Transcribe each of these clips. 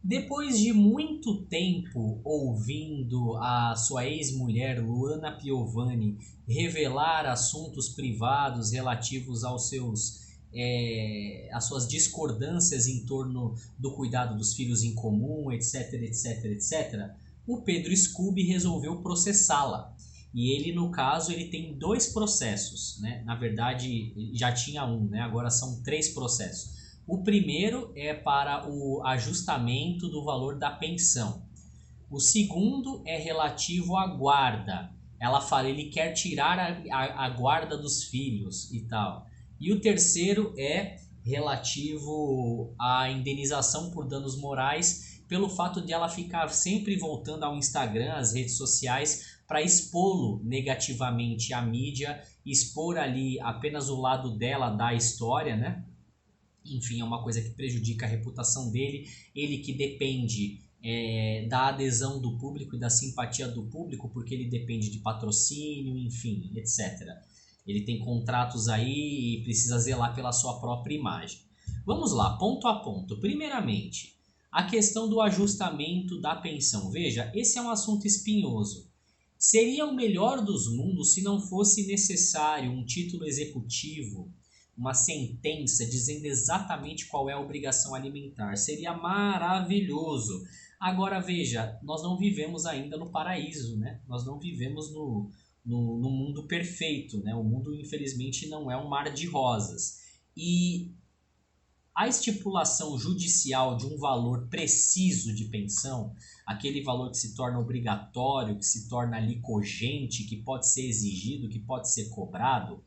Depois de muito tempo ouvindo a sua ex-mulher Luana Piovani revelar assuntos privados relativos aos às suas discordâncias em torno do cuidado dos filhos em comum, etc, etc, etc, o Pedro Scooby resolveu processá-la. E ele, no caso, ele tem dois processos, né? Na verdade, já tinha um, né? Agora são três processos. O primeiro é para o ajustamento do valor da pensão. O segundo é relativo à guarda. Ela fala, ele quer tirar a guarda dos filhos e tal. E o terceiro é relativo à indenização por danos morais pelo fato de ela ficar sempre voltando ao Instagram, às redes sociais, para expô-lo negativamente à mídia, expor ali apenas o lado dela da história, né? Enfim, é uma coisa que prejudica a reputação dele, ele que depende da adesão do público e da simpatia do público, porque ele depende de patrocínio, enfim, etc. Ele tem contratos aí e precisa zelar pela sua própria imagem. Vamos lá, ponto a ponto. Primeiramente, a questão do ajustamento da pensão. Veja, esse é um assunto espinhoso. Seria o melhor dos mundos se não fosse necessário um título executivo, uma sentença dizendo exatamente qual é a obrigação alimentar. Seria maravilhoso. Agora veja, nós não vivemos ainda no paraíso, né? Nós não vivemos no mundo perfeito, né? O mundo, infelizmente, não é um mar de rosas. E a estipulação judicial de um valor preciso de pensão, aquele valor que se torna obrigatório, que se torna ali cogente, que pode ser exigido, que pode ser cobrado,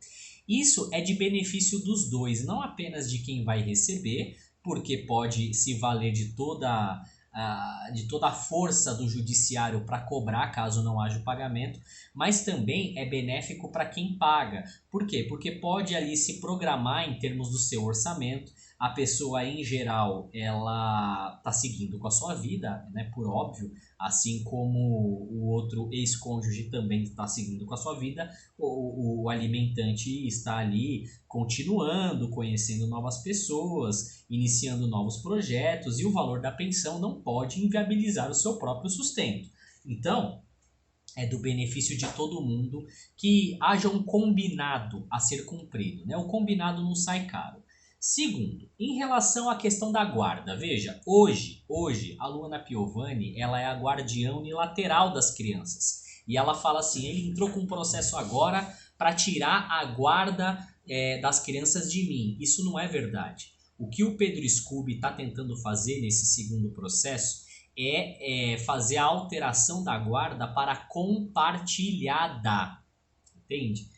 isso é de benefício dos dois, não apenas de quem vai receber, porque pode se valer de toda a força do judiciário para cobrar caso não haja o pagamento, mas também é benéfico para quem paga. Por quê? Porque pode ali se programar em termos do seu orçamento. A pessoa em geral ela está seguindo com a sua vida, né, por óbvio, assim como o outro ex-cônjuge também está seguindo com a sua vida, o alimentante está ali continuando, conhecendo novas pessoas, iniciando novos projetos, e o valor da pensão não pode inviabilizar o seu próprio sustento. Então, é do benefício de todo mundo que haja um combinado a ser cumprido, né? O combinado não sai caro. Segundo, em relação à questão da guarda, veja, hoje a Luana Piovani, ela é a guardiã unilateral das crianças. E ela fala assim, ele entrou com um processo agora para tirar a guarda das crianças de mim. Isso não é verdade. O que o Pedro Scooby está tentando fazer nesse segundo processo é fazer a alteração da guarda para compartilhada, entende?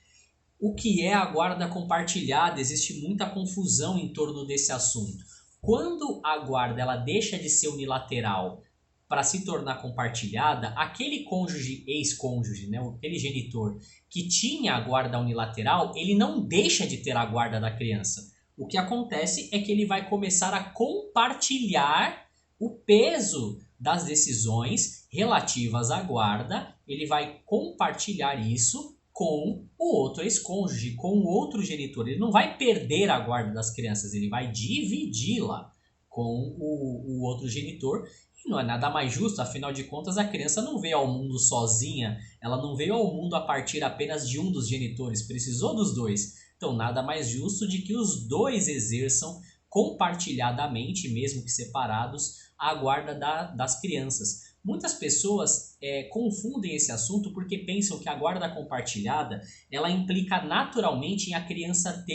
O que é a guarda compartilhada? Existe muita confusão em torno desse assunto. Quando a guarda ela deixa de ser unilateral para se tornar compartilhada, aquele cônjuge, ex-cônjuge, né, aquele genitor que tinha a guarda unilateral, ele não deixa de ter a guarda da criança. O que acontece é que ele vai começar a compartilhar o peso das decisões relativas à guarda, ele vai compartilhar isso com o outro ex-cônjuge, com o outro genitor. Ele não vai perder a guarda das crianças, ele vai dividi-la com o outro genitor. E não é nada mais justo, afinal de contas, a criança não veio ao mundo sozinha, ela não veio ao mundo a partir apenas de um dos genitores, precisou dos dois. Então, nada mais justo de que os dois exerçam compartilhadamente, mesmo que separados, a guarda das crianças. Muitas pessoas confundem esse assunto porque pensam que a guarda compartilhada ela implica naturalmente em a criança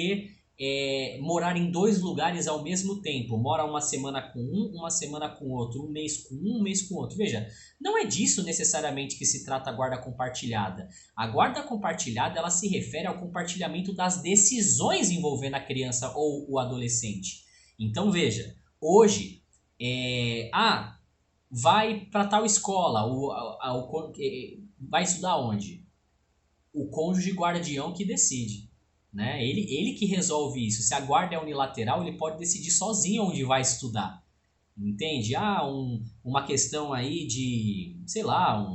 morar em dois lugares ao mesmo tempo. Mora uma semana com um, uma semana com outro, um mês com outro. Veja, não é disso necessariamente que se trata a guarda compartilhada. A guarda compartilhada ela se refere ao compartilhamento das decisões envolvendo a criança ou o adolescente. Então veja, hoje, vai para tal escola, vai estudar onde? O cônjuge guardião que decide. Né? Ele que resolve isso. Se a guarda é unilateral, ele pode decidir sozinho onde vai estudar. Entende? Uma questão aí de, sei lá,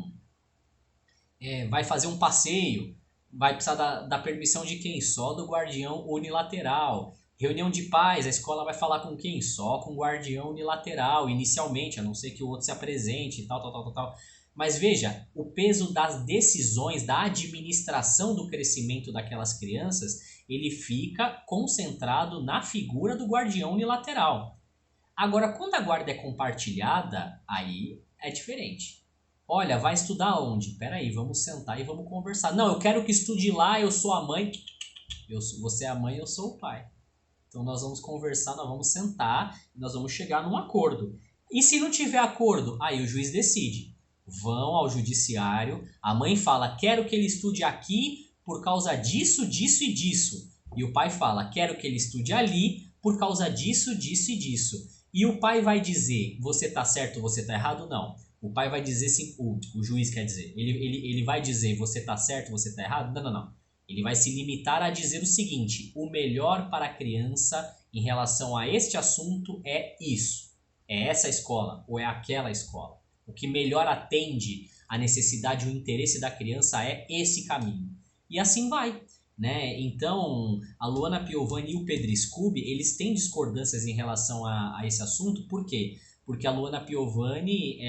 vai fazer um passeio, vai precisar da permissão de quem? Só do guardião unilateral. Reunião de pais, a escola vai falar com quem? Só com o guardião unilateral, inicialmente, a não ser que o outro se apresente e tal, tal, tal, tal, tal. Mas veja, o peso das decisões, da administração do crescimento daquelas crianças, ele fica concentrado na figura do guardião unilateral. Agora, quando a guarda é compartilhada, aí é diferente. Olha, vai estudar onde? Peraí, vamos sentar e vamos conversar. Não, eu quero que estude lá, eu sou a mãe. Você é a mãe, eu sou o pai. Então nós vamos conversar, nós vamos sentar e nós vamos chegar num acordo. E se não tiver acordo, aí o juiz decide. Vão ao judiciário, a mãe fala, quero que ele estude aqui por causa disso, disso e disso. E o pai fala, quero que ele estude ali por causa disso, disso e disso. E o pai vai dizer, você tá certo, você tá errado? Não. O pai vai dizer, sim, o juiz quer dizer, ele vai dizer, você tá certo, você tá errado? Não, não, não. Ele vai se limitar a dizer o seguinte, o melhor para a criança em relação a este assunto é isso. É essa escola ou é aquela escola. O que melhor atende a necessidade e o interesse da criança é esse caminho. E assim vai. Né? Então, a Luana Piovani e o Pedro Scooby, eles têm discordâncias em relação a esse assunto. Por quê? Porque a Luana Piovani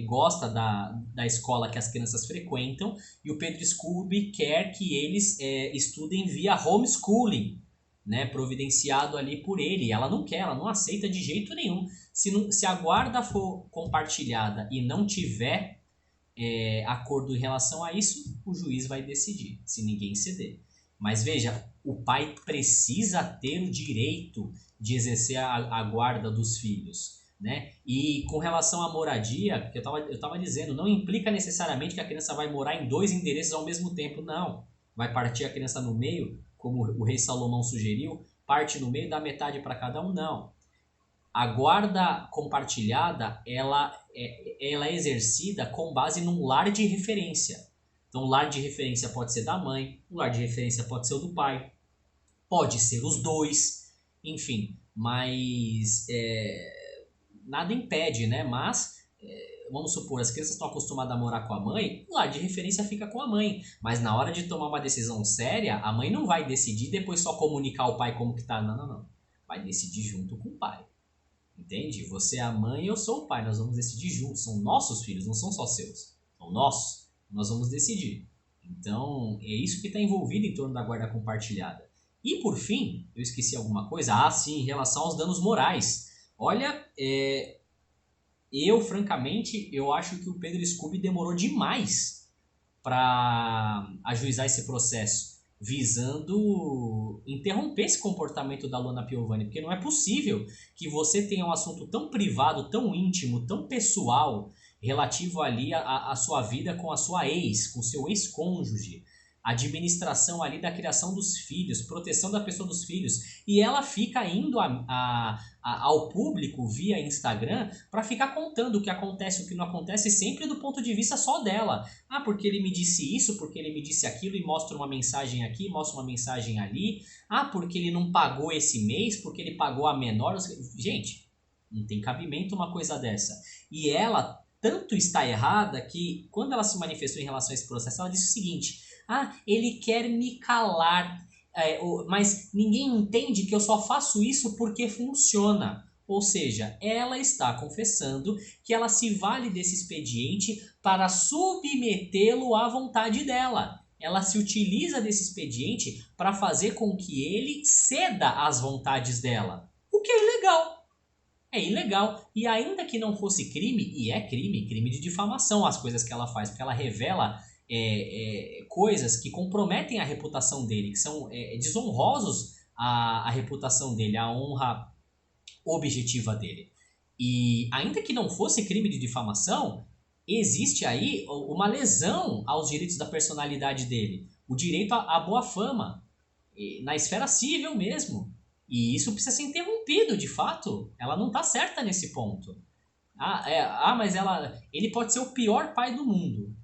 gosta da escola que as crianças frequentam e o Pedro Scooby quer que eles estudem via homeschooling, né? Providenciado ali por ele. Ela não quer, ela não aceita de jeito nenhum. Se a guarda for compartilhada e não tiver acordo em relação a isso, o juiz vai decidir, se ninguém ceder. Mas veja, o pai precisa ter o direito de exercer a guarda dos filhos. Né? E com relação à moradia, que eu tava dizendo, não implica necessariamente que a criança vai morar em 2 endereços ao mesmo tempo, não. Vai partir a criança no meio, como o rei Salomão sugeriu, parte no meio, dá metade para cada um, não. A guarda compartilhada, ela é exercida com base num lar de referência. Então, o lar de referência pode ser da mãe, o lar de referência pode ser o do pai, pode ser os dois, enfim, mas nada impede, né? Mas, vamos supor, as crianças estão acostumadas a morar com a mãe, o lar de referência fica com a mãe. Mas na hora de tomar uma decisão séria, a mãe não vai decidir e depois só comunicar ao pai como que tá. Não, não, não. Vai decidir junto com o pai. Entende? Você é a mãe e eu sou o pai. Nós vamos decidir juntos. São nossos filhos, não são só seus. São nossos. Nós vamos decidir. Então, é isso que está envolvido em torno da guarda compartilhada. E, por fim, eu esqueci alguma coisa. Ah, sim, em relação aos danos morais. Olha, francamente, eu acho que o Pedro Scooby demorou demais para ajuizar esse processo, visando interromper esse comportamento da Luana Piovani, porque não é possível que você tenha um assunto tão privado, tão íntimo, tão pessoal, relativo ali à sua vida com a sua ex, com o seu ex-cônjuge, administração ali da criação dos filhos, proteção da pessoa dos filhos, e ela fica indo ao público via Instagram para ficar contando o que acontece, o que não acontece, sempre do ponto de vista só dela. Ah, porque ele me disse isso, porque ele me disse aquilo, e mostra uma mensagem aqui, mostra uma mensagem ali. Ah, porque ele não pagou esse mês, porque ele pagou a menor. Gente, não tem cabimento uma coisa dessa. E ela tanto está errada que, quando ela se manifestou em relação a esse processo, ela disse o seguinte: ah, ele quer me calar, mas ninguém entende que eu só faço isso porque funciona. Ou seja, ela está confessando que ela se vale desse expediente para submetê-lo à vontade dela. Ela se utiliza desse expediente para fazer com que ele ceda às vontades dela. O que é ilegal. É ilegal. E ainda que não fosse crime, e é crime, crime de difamação as coisas que ela faz, porque ela revela coisas que comprometem a reputação dele, que são desonrosos à reputação dele, à honra objetiva dele. E ainda que não fosse crime de difamação, existe aí uma lesão aos direitos da personalidade dele, o direito à boa fama, na esfera civil mesmo. E isso precisa ser interrompido, de fato. Ela não está certa nesse ponto. Mas ele pode ser o pior pai do mundo.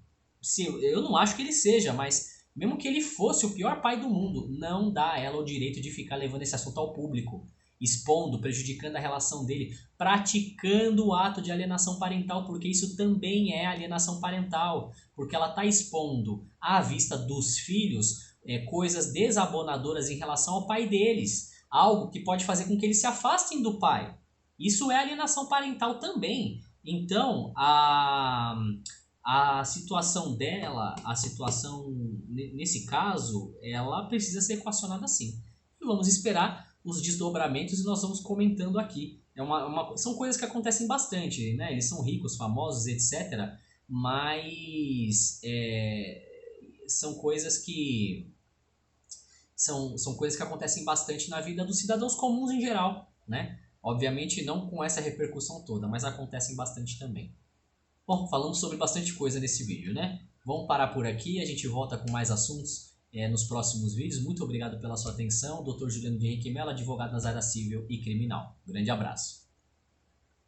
Eu não acho que ele seja, mas mesmo que ele fosse o pior pai do mundo, não dá a ela o direito de ficar levando esse assunto ao público, expondo, prejudicando a relação dele, praticando o ato de alienação parental, porque isso também é alienação parental, porque ela está expondo à vista dos filhos coisas desabonadoras em relação ao pai deles. algo que pode fazer com que eles se afastem do pai. Isso é alienação parental também. Então, a situação dela, a situação nesse caso, ela precisa ser equacionada assim. E vamos esperar os desdobramentos e nós vamos comentando aqui. São coisas que acontecem bastante, né? Eles são ricos, famosos, etc. Mas são coisas que são coisas que acontecem bastante na vida dos cidadãos comuns em geral, né? Obviamente não com essa repercussão toda, mas acontecem bastante também. Bom, falamos sobre bastante coisa nesse vídeo, né? Vamos parar por aqui, a gente volta com mais assuntos nos próximos vídeos. Muito obrigado pela sua atenção. Dr. Juliano de Henrique Mello, advogado nas áreas civil e criminal. Grande abraço.